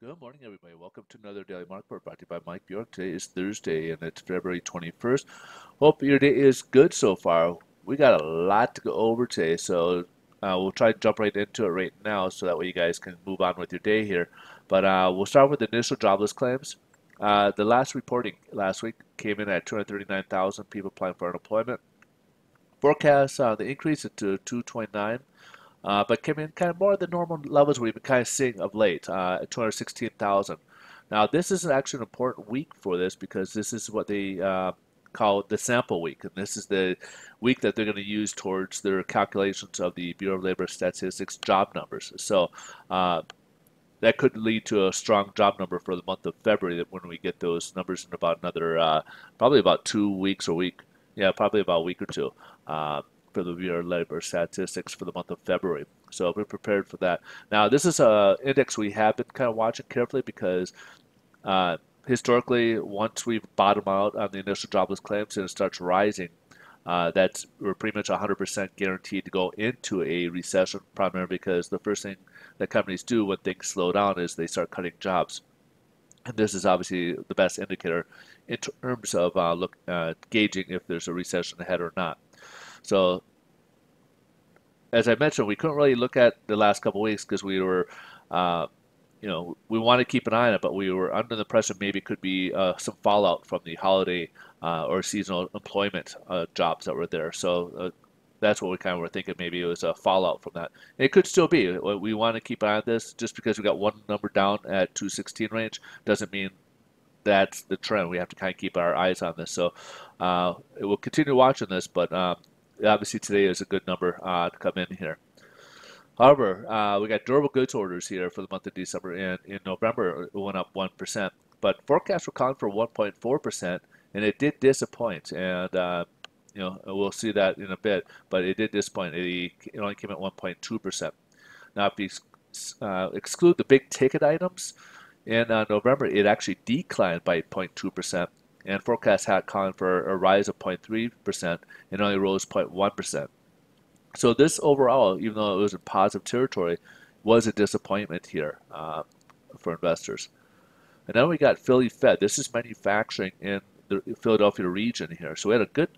Good morning, everybody. Welcome to another Daily Market Report brought to you by Mike Bjork. Today is Thursday, and it's February 21st. Hope your day is good so far. We got a lot to go over today, so we'll try to jump right into it right now so that way you guys can move on with your day here. But we'll start with the initial jobless claims. The last reporting last week came in at 239,000 people applying for unemployment. Forecast the increase to 229, but came in kind of more than normal levels we've been kind of seeing of late, at 216,000. Now, this is actually an important week for this because this is what they call the sample week, and this is the week that they're going to use towards their calculations of the Bureau of Labor Statistics job numbers. So that could lead to a strong job number for the month of February when we get those numbers in about another, probably about 2 weeks or week. Yeah, probably about a week or two for the Bureau of Labor Statistics for the month of February. So we're prepared for that. Now, this is a index we have been kind of watching carefully because uh, historically, once we've bottomed out on the initial jobless claims and it starts rising, we're pretty much 100% guaranteed to go into a recession, primarily because the first thing that companies do when things slow down is they start cutting jobs. And this is obviously the best indicator in terms of gauging if there's a recession ahead or not. So, as I mentioned, we couldn't really look at the last couple of weeks because we were, uh, we want to keep an eye on it, but we were under the impression maybe it could be some fallout from the holiday or seasonal employment jobs that were there. So that's what we kind of were thinking. Maybe it was a fallout from that. It could still be. We want to keep an eye on this. Just because we got one number down at 216 range doesn't mean that's the trend. We have to kind of keep our eyes on this. So we'll continue watching this, but obviously today is a good number to come in here. However, we got durable goods orders here for the month of December, and in November it went up 1%. But forecasts were calling for 1.4%, and it did disappoint. And we'll see that in a bit, but it did disappoint. It only came at 1.2%. Now, if you exclude the big ticket items, in November it actually declined by 0.2%, and forecasts had calling for a rise of 0.3% and only rose 0.1%. So this overall, even though it was in positive territory, was a disappointment here for investors. And then we got Philly Fed. This is manufacturing in the Philadelphia region here. So we had a good,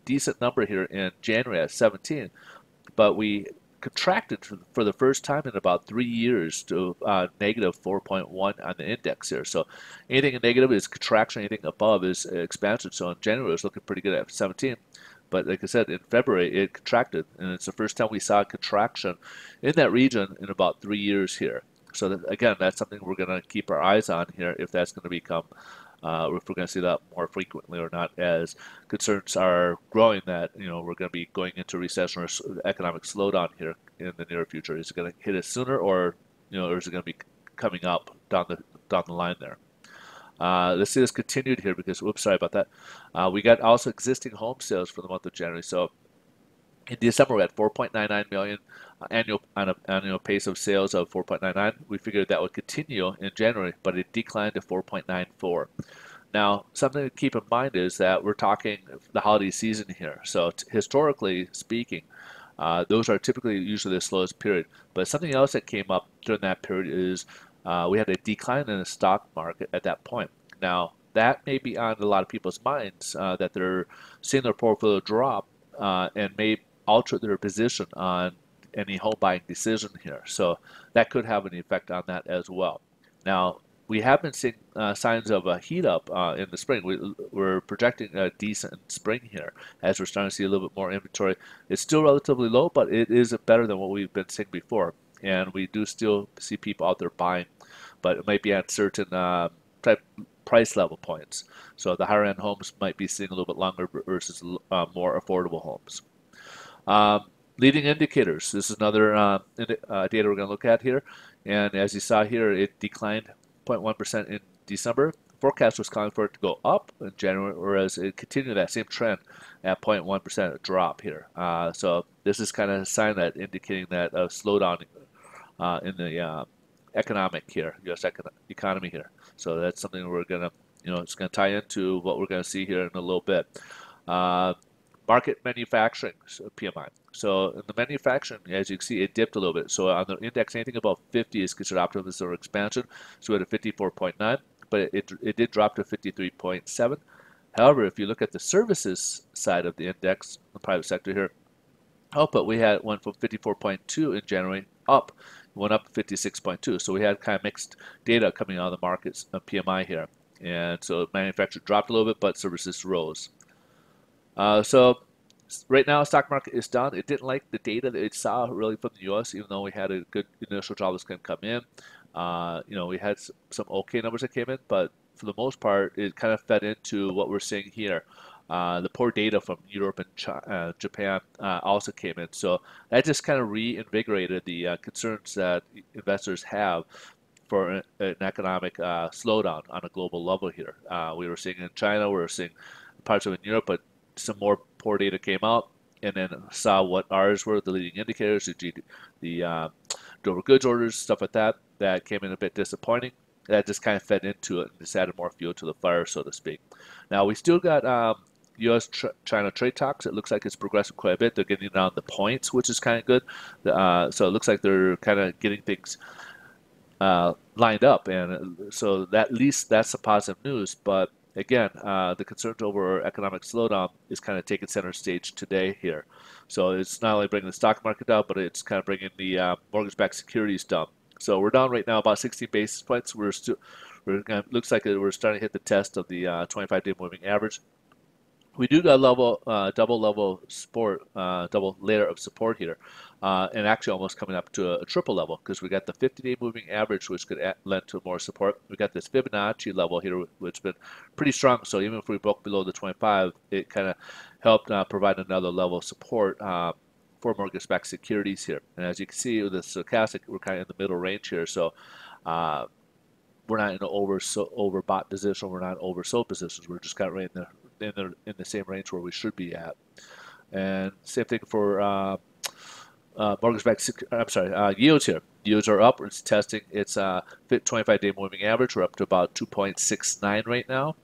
decent number here in January at 17, but we contracted for the first time in about 3 years to negative 4.1 on the index here. So anything negative is contraction, anything above is expansion. So in January, it was looking pretty good at 17. But like I said, in February, it contracted, and it's the first time we saw a contraction in that region in about 3 years here. So that, again, that's something we're going to keep our eyes on here if that's going to become, if we're going to see that more frequently or not, as concerns are growing that we're going to be going into recession or economic slowdown here in the near future. Is it going to hit us sooner, or is it going to be coming up down the line there? Let's see this continued here because, whoops, sorry about that. We got also existing home sales for the month of January. So in December, we had 4.99 million annual on an annual pace of sales of 4.99. We figured that would continue in January, but it declined to 4.94. Now, something to keep in mind is that we're talking the holiday season here. So historically speaking, those are typically usually the slowest period. But something else that came up during that period is we had a decline in the stock market at that point. Now, that may be on a lot of people's minds that they're seeing their portfolio drop and may alter their position on any home buying decision here. So that could have an effect on that as well. Now, we have been seeing signs of a heat up in the spring. We're projecting a decent spring here as we're starting to see a little bit more inventory. It's still relatively low, but it is better than what we've been seeing before. And we do still see people out there buying, but it might be at certain type price level points. So the higher end homes might be seeing a little bit longer versus more affordable homes. Um, Leading indicators. This is another data we're going to look at here. And as you saw here, it declined 0.1% in December. Forecast was calling for it to go up in January, whereas it continued that same trend at 0.1% drop here. So this is kind of a sign that indicating that a slowdown in the economic here, U.S. economy here. So that's something we're gonna, it's gonna tie into what we're gonna see here in a little bit. Uh, market manufacturing PMI. So in the manufacturing, as you can see, it dipped a little bit. So on the index, anything above 50 is considered optimism or expansion. So we had a 54.9, but it did drop to 53.7. However, if you look at the services side of the index, the private sector here, output we had went from 54.2 in January up, went up 56.2. So we had kind of mixed data coming out of the markets of PMI here. And so manufacturing dropped a little bit, but services rose. So right now, stock market is down. It didn't like the data that it saw really from the U.S., even though we had a good initial jobless claim come in. We had some okay numbers that came in, but for the most part, it kind of fed into what we're seeing here. The poor data from Europe and Japan also came in. So that just kind of reinvigorated the concerns that investors have for an economic slowdown on a global level here. We were seeing in China, we were seeing parts of it in Europe, but some more poor data came out, and then saw what ours were, the leading indicators, the Dover goods orders, stuff like that, that came in a bit disappointing. That just kind of fed into it and just added more fuel to the fire, so to speak. Now, we still got U.S.-China trade talks. It looks like it's progressing quite a bit. They're getting down the points, which is kind of good. So it looks like they're kind of getting things lined up, and so at least that's a positive news. But again, the concerns over economic slowdown is kind of taking center stage today here. So it's not only bringing the stock market down, but it's kind of bringing the mortgage-backed securities down. So we're down right now about 16 basis points. Looks like we're starting to hit the test of the 25-day moving average. We do got double layer of support here, and actually almost coming up to a triple level because we got the 50-day moving average, which could lend to more support. We got this Fibonacci level here, which has been pretty strong. So even if we broke below the 25, it kind of helped provide another level of support for mortgage-backed securities here. And as you can see with the stochastic, we're kind of in the middle range here. So we're not in an overbought position. We're not in oversold positions. We're just kind of right in the same range where we should be at. And same thing for yields here. Yields are up. It's testing its 25-day moving average. We're up to about 2.69 right now.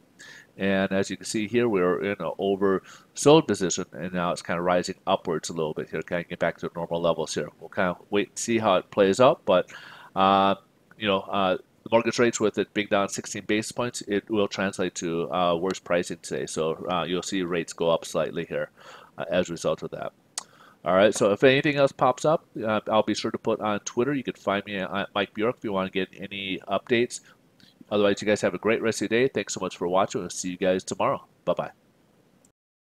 And as you can see here, we're in an oversold position, and now it's kind of rising upwards a little bit here, kind of get back to normal levels here. We'll kind of wait and see how it plays out, but the mortgage rates with it being down 16 basis points, it will translate to worse pricing today. So you'll see rates go up slightly here as a result of that. All right, so if anything else pops up, I'll be sure to put on Twitter. You can find me at Mike Bjork if you want to get any updates. Otherwise, you guys have a great rest of your day. Thanks so much for watching. We'll see you guys tomorrow. Bye-bye.